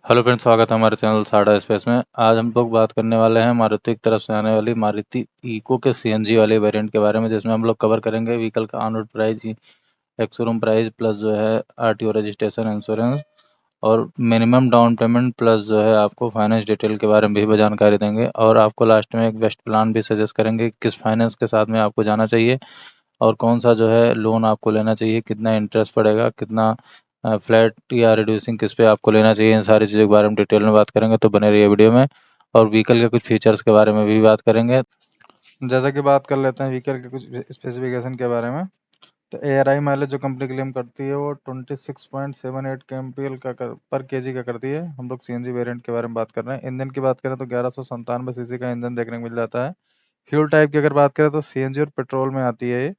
Hello friends, स्वागत है हमारे चैनल साडा स्पेस में। आज हम लोग बात करने वाले हैं मारुति की तरफ से आने वाली मारुति इको के सीएनजी वाले वेरिएंट के बारे में, जिसमें हम लोग कवर करेंगे व्हीकल का on road price, ex showroom price, plus जो है आरटीओ रजिस्ट्रेशन, इंश्योरेंस और मिनिमम डाउन पेमेंट, प्लस जो है आपको फाइनेंस डिटेल के बारे में भी जानकारी देंगे। और आपको लास्ट में एक बेस्ट प्लान भी सजेस्ट करेंगे किस फाइनेंस के साथ में आपको जाना चाहिए और कौन सा जो है लोन आपको लेना चाहिए, कितना इंटरेस्ट पड़ेगा, कितना फ्लैट या रिड्यूसिंग किस पे आपको लेना चाहिए। इन सारी चीज़ों के बारे में डिटेल में बात करेंगे, तो बने रहिए वीडियो में। और व्हीकल के कुछ फीचर्स के बारे में भी बात करेंगे। जैसा कि बात कर लेते हैं व्हीकल के कुछ स्पेसिफिकेशन के बारे में। तो एआरआई माइलेज जो कंपनी क्लेम करती है वो 26.78 kmpl पर केजी का करती है। हम लोग सीएनजी वेरिएंट के बारे में बात कर रहे हैं। इंजन की बात करें तो 1197 सीसी का इंजन देखने को मिल जाता है। फ्यूल टाइप की अगर बात करें तो सीएनजी और पेट्रोल में आती है ये।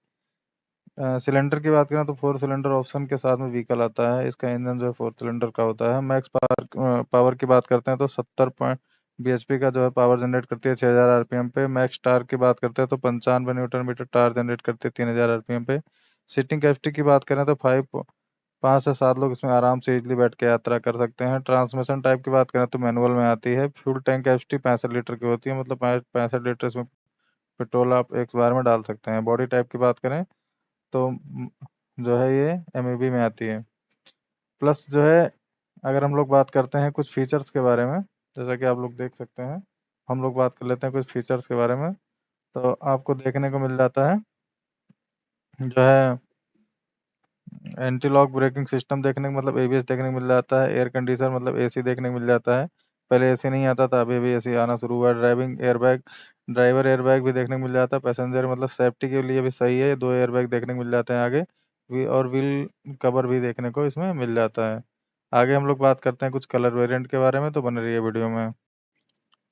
सिलेंडर की बात करें तो 4 सिलेंडर ऑप्शन के साथ में व्हीकल आता है। इसका इंजन जो है 4 सिलेंडर का होता है। मैक्स पावर की बात करते हैं तो 70 bhp का जो है पावर जनरेट करती है 6000 आरपीएम पे। मैक्स टार्क की बात करते हैं तो 95 न्यूटन मीटर टार्क जनरेट करती है 3000 आरपीएम पे। सीटिंग कैपेसिटी की बात करें तो 5 से 7 लोग इसमें आराम से इजीली बैठ के यात्रा कर सकते हैं। ट्रांसमिशन टाइप की बात करें तो मैनुअल में आती है। फ्यूल टैंक कैपेसिटी 65 लीटर की होती है, मतलब 65 लीटर इसमें पेट्रोल आप एक बार में डाल सकते हैं। बॉडी टाइप की बात करें तो जो है ये एमईबी में आती है। प्लस जो है अगर हम लोग बात करते हैं कुछ फीचर्स के बारे में, जैसा कि आप लोग देख सकते हैं, हम लोग बात कर लेते हैं कुछ फीचर्स के बारे में। तो आपको देखने को मिल जाता है जो है एंटी लॉक ब्रेकिंग सिस्टम देखने को, मतलब एबीएस देखने को मिल जाता है। एयर कंडीशनर मतलब एसी देखने को मिल जाता है। पहले एसी नहीं आता था, अभी अभी एसी आना शुरू हुआ है। ड्राइविंग एयरबैग, ड्राइवर एयरबैग भी देखने को मिल जाता है। पैसेंजर मतलब सेफ्टी के लिए भी सही है, 2 एयरबैग देखने को मिल जाते हैं आगे। और व्हील कवर भी देखने को इसमें मिल जाता है। आगे हम लोग बात करते हैं कुछ कलर वेरिएंट के बारे में, तो बने रहिए वीडियो में।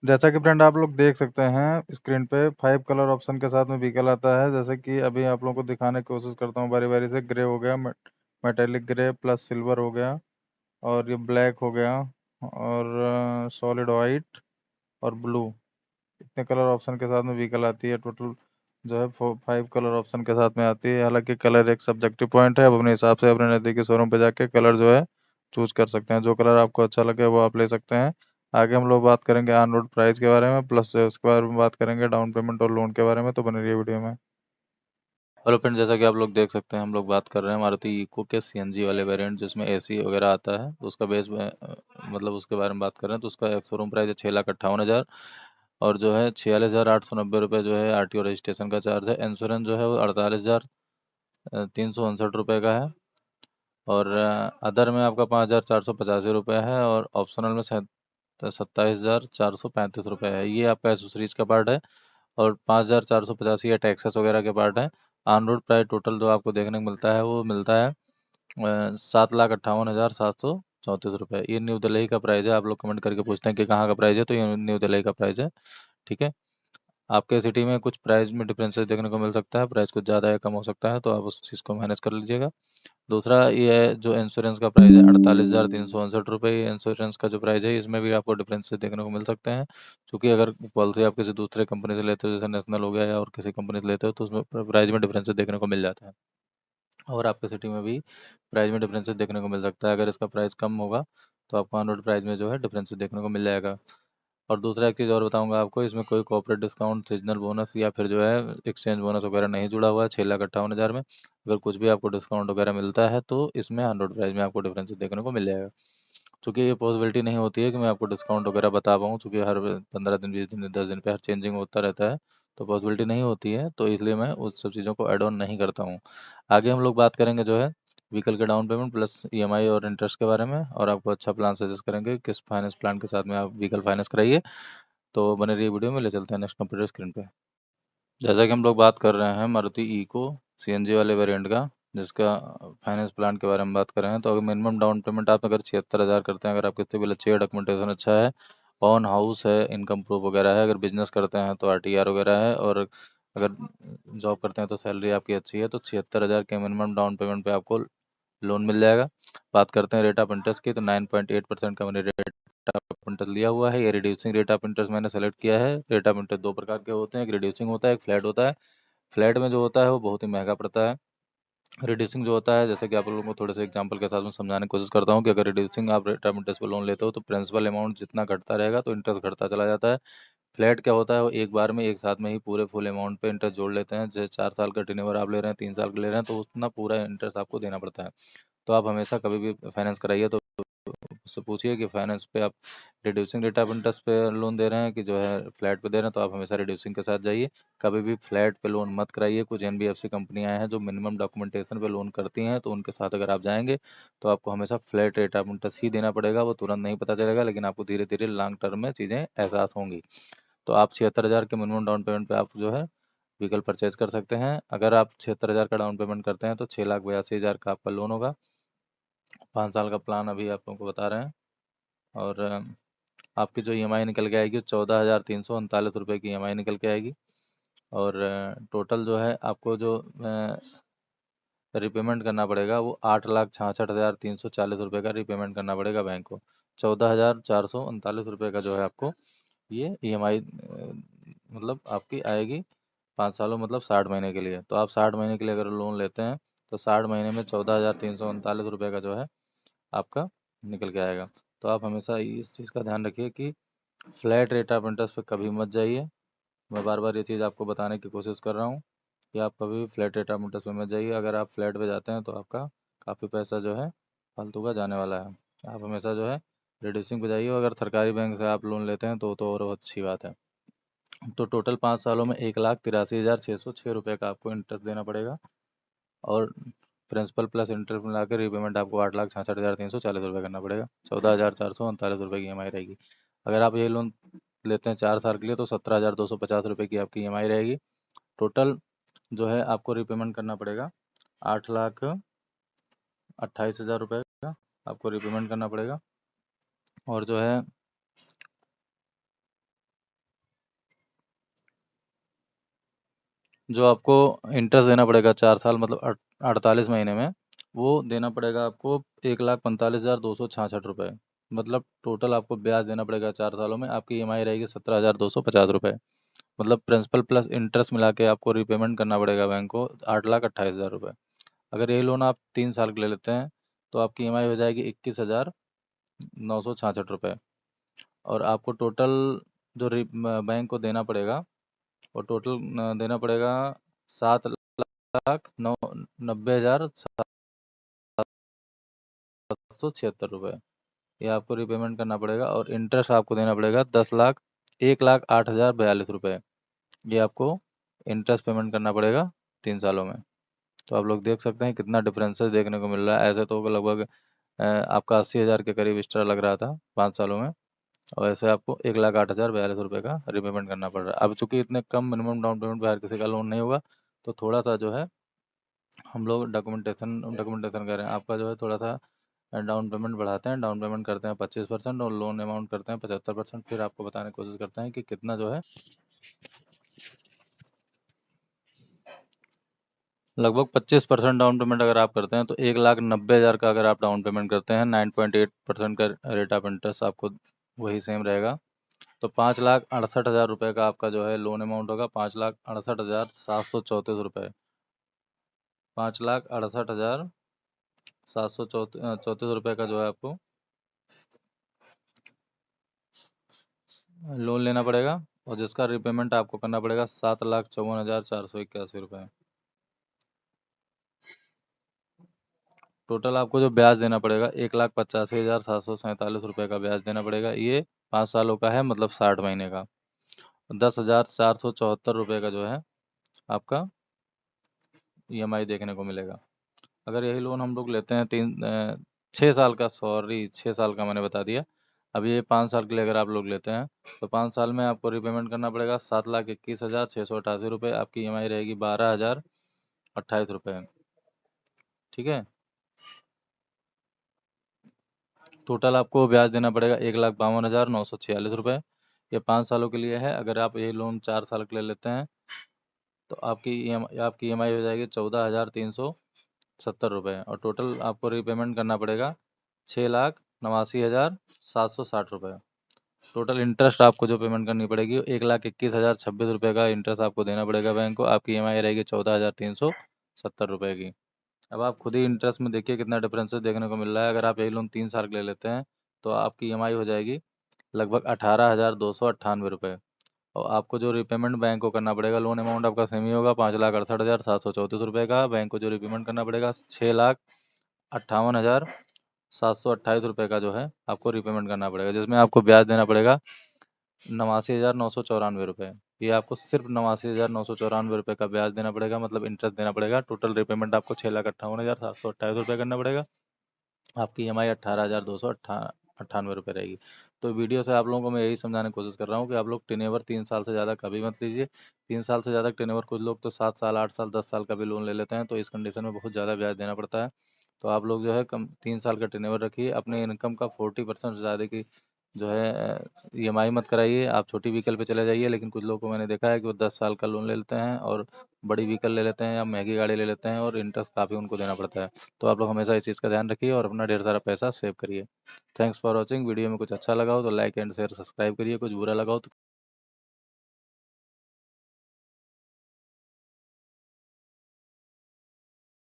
जैसा कि फ्रेंड आप लोग देख सकते हैं स्क्रीन पे 5 कलर ऑप्शन के साथ में व्हीकल आता है। जैसे कि अभी आप लोगों को दिखाने की कोशिश करता हूँ बारी बारी से। ग्रे हो गया, मेटेलिक ग्रे, प्लस सिल्वर हो गया, और ये ब्लैक हो गया, और सॉलिड वाइट और ब्लू। इतने कलर ऑप्शन के साथ में व्हीकल आती है। टोटल जो है 5 कलर ऑप्शन के साथ में आती है। हालांकि कलर एक सब्जेक्टिव पॉइंट है, आप अपने हिसाब से अपने नज़दीकी शोरूम पे जाके कलर जो है चूज कर सकते हैं। जो कलर आपको अच्छा लगे वो आप ले सकते हैं। आगे हम लोग बात करेंगे ऑन रोड प्राइस के बारे में, प्लस उसके बारे में बात करेंगे डाउन पेमेंट और लोन के बारे में, तो बने रहिए वीडियो में। हेलो फ्रेंड, जैसा कि आप लोग देख सकते हैं हम लोग बात कर रहे हैं मारुति इको के सीएनजी वाले वेरिएंट, जिसमें एसी वगैरह आता है। तो उसका बेस मतलब उसके बारे में बात कर रहे हैं तो उसका एक शोरूम प्राइस है 6,58,000, और जो है 46,890 रुपये जो है आरटीओ रजिस्ट्रेशन का चार्ज है। इंश्योरेंस जो है वो 48,369 रुपये का है। और अदर में आपका 5,485 रुपये है, और ऑप्शनल में 27,435 रुपये है। ये आपका एसेसरीज का पार्ट है। और 5,485 या टैक्सेस वगैरह के पार्ट हैं। ऑन रोड प्राइस टोटल जो आपको देखने को मिलता है वो मिलता है 7,58,734 रुपये। ये न्यू दिल्ली का प्राइस है। आप लोग कमेंट करके पूछते हैं कि कहाँ का प्राइस है, तो ये न्यू दिल्ली का प्राइस है। ठीक है। आपके सिटी में कुछ प्राइस में डिफरेंसेस देखने को मिल सकता है, प्राइस कुछ ज़्यादा या कम हो सकता है, तो आप उस चीज़ को मैनेज कर लीजिएगा। दूसरा ये है जो इंश्योरेंस का प्राइस है 48,369 रुपये। ये इंश्योरेंस का जो प्राइस है इसमें भी आपको डिफरेंसेस देखने को मिल सकते हैं, क्योंकि अगर पॉलिसी आप किसी दूसरे कंपनी से लेते हो, जैसे नेशनल हो गया या और किसी कंपनी से लेते हो, तो उसमें प्राइस में डिफरेंसेस देखने को मिल जाता है। और आपके सिटी में भी प्राइस में डिफरेंसेस देखने को मिल सकता है। अगर इसका प्राइस कम होगा तो आपको ऑन रोड प्राइस में जो है डिफरेंसेस देखने को मिल जाएगा। और दूसरा एक चीज़ और बताऊंगा आपको, इसमें कोई कॉर्पोरेट डिस्काउंट, सीजनल बोनस या फिर जो है एक्सचेंज बोनस वगैरह नहीं जुड़ा हुआ है 6,58,000 में। अगर कुछ भी आपको डिस्काउंट वगैरह मिलता है तो इसमें ऑन रोड प्राइस में आपको डिफरेंस देखने को मिल जाएगा। चूँकि ये पॉसिबिलिटी नहीं होती है कि मैं आपको डिस्काउंट वगैरह बता पाऊँ, चूँकि हर 15 दिन, 20 दिन, 10 दिन पे हर चेंजिंग होता रहता है, तो पॉसिबिलिटी नहीं होती है, तो इसलिए मैं उस सब चीज़ों को ऐड ऑन नहीं करता हूँ। आगे हम लोग बात करेंगे जो है व्हीकल के डाउन पेमेंट प्लस ईएमआई और इंटरेस्ट के बारे में, और आपको अच्छा प्लान सजेस्ट करेंगे किस फाइनेंस प्लान के साथ में आप व्हीकल फाइनेंस कराइए। तो बने रहिए वीडियो में, ले चलते हैं नेक्स्ट कंप्यूटर स्क्रीन पे। जैसा कि हम लोग बात कर रहे हैं मारुति इको सीएनजी वाले वेरिएंट का, जिसका फाइनेंस प्लान के बारे में बात कर रहे हैं, तो अगर मिनिमम डाउन पेमेंट आप अगर 76,000 करते हैं, अगर आपके सिविल अच्छी है, डॉक्यूमेंटेशन अच्छा है, ऑन हाउस है, इनकम प्रूफ वगैरह है, अगर बिजनेस करते हैं तो आरटीआर वगैरह है, और अगर जॉब करते हैं तो सैलरी आपकी अच्छी है, तो 76,000 के मिनिमम डाउन पेमेंट पे आपको लोन मिल जाएगा। बात करते हैं रेट ऑफ इंटरेस्ट की, तो 9.8% का मैंने रेट ऑफ इंटरेस्ट लिया हुआ है। ये रिड्यूसिंग रेट ऑफ इंटरेस्ट मैंने सेलेक्ट किया है। रेट ऑफ इंटरेस्ट दो प्रकार के होते हैं, एक रिड्यूसिंग होता है, एक फ्लैट होता है। फ्लैट में जो होता है वो बहुत ही महंगा पड़ता है, रिड्यूसिंग जो होता है, जैसे कि आप लोगों को थोड़े से एग्जांपल के साथ में समझाने की कोशिश करता हूँ कि अगर रिड्यूसिंग आप रेट ऑफ इंटरेस्ट पे लोन लेते हो तो प्रिंसिपल अमाउंट जितना घटता रहेगा तो इंटरेस्ट घटता चला जाता है। फ्लैट क्या होता है, वो एक बार में एक साथ में ही पूरे फुल अमाउंट पे इंटरेस्ट जोड़ लेते हैं। जैसे 4 साल का टेन्योर आप ले रहे हैं, 3 साल का ले रहे हैं, तो उतना पूरा इंटरेस्ट आपको देना पड़ता है। तो आप हमेशा कभी भी फाइनेंस कराइए तो उससे पूछिए कि फाइनेंस पे आप रिड्यूसिंग रेट ऑफ इंटरेस्ट पे लोन दे रहे हैं कि जो है फ्लैट पे दे रहे हैं, तो आप हमेशा रिड्यूसिंग के साथ जाइए। कभी भी फ्लैट पे लोन मत कराइए। कुछ एनबीएफसी कंपनियां हैं जो मिनिमम डॉक्यूमेंटेशन पे लोन करती हैं, तो उनके साथ अगर आप जाएंगे तो आपको हमेशा फ्लैट रेट ऑफ इंटरेस्ट ही देना पड़ेगा। वो तुरंत नहीं पता चलेगा, लेकिन आपको धीरे धीरे लॉन्ग टर्म में चीज़ें एहसास होंगी। तो आप 76,000 के मिनिमम डाउन पेमेंट पे आप जो है व्हीकल परचेज कर सकते हैं। अगर आप 76,000 का डाउन पेमेंट करते हैं तो 6,82,000 का आपका लोन होगा। 5 साल का प्लान अभी आप लोगों को बता रहे हैं। और आपकी जो ईएमआई निकल के आएगी 14,339 रुपये की ईएमआई निकल के आएगी। और टोटल जो है आपको जो रिपेमेंट करना पड़ेगा वो 8,66,340 रुपये का रिपेमेंट करना पड़ेगा बैंक को। 14,439 रुपये का जो है आपको ये ईएमआई मतलब आपकी आएगी 5 सालों मतलब 60 महीने के लिए। तो आप 60 महीने के लिए अगर लोन लेते हैं तो 60 महीने में 14,339 रुपये का जो है आपका निकल के आएगा। तो आप हमेशा इस चीज़ का ध्यान रखिए कि फ्लैट रेट ऑफ इंटरेस्ट पे कभी मत जाइए। मैं बार बार ये चीज़ आपको बताने की कोशिश कर रहा हूँ कि आप कभी भी फ्लैट रेट ऑफ इंटरेस्ट पे मत जाइए। अगर आप फ्लैट पे जाते हैं तो आपका काफ़ी पैसा जो है फालतू का जाने वाला है। आप हमेशा जो है रिड्यूसिंग पे जाइए। अगर सरकारी बैंक से आप लोन लेते हैं तो और बहुत अच्छी बात है। तो टोटल 5 सालों में 1,83,606 रुपये का आपको इंटरेस्ट देना पड़ेगा। और प्रिंसिपल प्लस इंटरेस्ट मिला के रीपेमेंट आपको 8,66,340 रुपये करना पड़ेगा। 14,439 रुपये की ईएमआई रहेगी। अगर आप ये लोन लेते हैं 4 साल के लिए तो 17,250 रुपये की आपकी ईएमआई रहेगी। टोटल जो है आपको रीपेमेंट करना पड़ेगा 8,28,000 रुपये का आपको रीपेमेंट करना पड़ेगा। और जो है जो आपको इंटरेस्ट देना पड़ेगा 4 साल मतलब 48 महीने में, वो देना पड़ेगा आपको 1,45,266 रुपये। मतलब टोटल आपको ब्याज देना पड़ेगा 4 सालों में। आपकी ईएमआई रहेगी 17,250 रुपये। मतलब प्रिंसिपल प्लस इंटरेस्ट मिला के आपको रीपेमेंट करना पड़ेगा बैंक को 8,28,000 रुपये। अगर ये लोन आप 3 साल के ले लेते हैं तो आपकी ईएमआई हो जाएगी 21,966 रुपये। और आपको टोटल जो बैंक को देना पड़ेगा वो टोटल देना पड़ेगा 7,90,776 रुपये। ये आपको रिपेमेंट करना पड़ेगा। और इंटरेस्ट आपको देना पड़ेगा 1,08,042 रुपये। ये आपको इंटरेस्ट पेमेंट करना पड़ेगा 3 सालों में। तो आप लोग देख सकते हैं कितना डिफरेंसेस देखने को मिल रहा है। ऐसे तो लगभग आपका 80,000 के करीब एक्स्ट्रा लग रहा था 5 सालों में, और ऐसे आपको 1,08,042 रुपये का रिपेमेंट करना पड़ रहा है। अब चूंकि इतने कम मिनिमम डाउन पेमेंट पे हर किसी का लोन नहीं होगा, तो थोड़ा सा जो है हम लोग डॉक्यूमेंटेशन डॉक्यूमेंटेशन कर रहे हैं आपका जो है थोड़ा सा डाउन पेमेंट बढ़ाते हैं। डाउन पेमेंट करते हैं 25% और लोन अमाउंट करते हैं 75%। फिर आपको बताने की कोशिश करते हैं कि कितना जो है लगभग 25% डाउन पेमेंट अगर आप करते हैं तो 1,90,000 का अगर आप डाउन पेमेंट करते हैं 9.8% का रेट ऑफ इंटरेस्ट आपको वही सेम रहेगा। तो 5,68,000 रुपये का आपका जो है लोन अमाउंट होगा 5,68,734 रुपये। 5,68,734 रुपये का जो है आपको लोन लेना पड़ेगा। और जिसका रिपेमेंट आपको करना पड़ेगा 7,54,481 रुपये। टोटल आपको जो ब्याज देना पड़ेगा 1,85,747 रुपये का ब्याज देना पड़ेगा। ये 5 सालों का है मतलब 60 महीने का। 10,474 रुपये का जो है आपका ईएमआई देखने को मिलेगा। अगर यही लोन हम लोग लेते हैं 6 साल का, सॉरी 6 साल का मैंने बता दिया। अब ये 5 साल के लिए अगर आप लोग लेते हैं तो 5 साल में आपको रिपेमेंट करना पड़ेगा 7,21,688 रुपये। आपकी ईएमआई रहेगी 12,028 रुपये। ठीक है। टोटल आपको ब्याज देना पड़ेगा 1,52,946 रुपये। ये 5 सालों के लिए है। अगर आप ये लोन 4 साल के लिए लेते हैं तो आपकी ईएमआई हो जाएगी 14,370 रुपये। और टोटल आपको रीपेमेंट करना पड़ेगा 6,89,760 रुपये। टोटल इंटरेस्ट आपको जो पेमेंट करनी पड़ेगी 1,21,026 रुपये का इंटरेस्ट आपको देना पड़ेगा बैंक को। आपकी ईएमआई रहेगी 14,370 रुपये की। अब आप खुद ही इंटरेस्ट में देखिए कितना डिफरेंस देखने को मिल रहा है। अगर आप यही लोन 3 साल के ले लेते हैं तो आपकी ईएमआई हो जाएगी लगभग 18,298 रुपये। और आपको जो रिपेमेंट बैंक को करना पड़ेगा, लोन अमाउंट आपका सेम ही होगा, 5,68,734 रुपये का। बैंक को जो रिपेमेंट करना पड़ेगा 6,58,728 रुपये का जो है आपको रिपेमेंट करना पड़ेगा, जिसमें आपको ब्याज देना पड़ेगा 89,994 रुपये। ये आपको सिर्फ 89,994 रुपये का ब्याज देना पड़ेगा, मतलब इंटरेस्ट देना पड़ेगा। टोटल रिपेमेंट आपको 6,58,728 रुपये करना पड़ेगा। आपकी ईएमआई 18,298 रुपये रहेगी। तो वीडियो से आप लोगों को मैं यही समझाने की कोशिश कर रहा हूँ कि आप लोग टेनेवर 3 साल से ज़्यादा कभी मत लीजिए। 3 साल से ज़्यादा टेनेवर, कुछ लोग तो 7 साल, 8 साल, 10 साल का भी लोन ले लेते हैं, तो इस कंडीशन में बहुत ज़्यादा ब्याज देना पड़ता है। तो आप लोग जो है कम 3 साल का टेनेवर रखिए। अपने इनकम का 40% से ज़्यादा की जो है ईएमआई मत कराइए। आप छोटी व्हीकल पे चले जाइए, लेकिन कुछ लोगों को मैंने देखा है कि वो 10 साल का लोन ले लेते हैं और बड़ी व्हीकल ले लेते हैं या महंगी गाड़ी ले लेते हैं, और इंटरेस्ट काफ़ी उनको देना पड़ता है। तो आप लोग हमेशा इस चीज़ का ध्यान रखिए और अपना ढेर सारा पैसा सेव करिए। Thanks for watching. वीडियो में कुछ अच्छा लगा हो तो लाइक एंड शेयर सब्सक्राइब करिए, कुछ बुरा लगा हो तो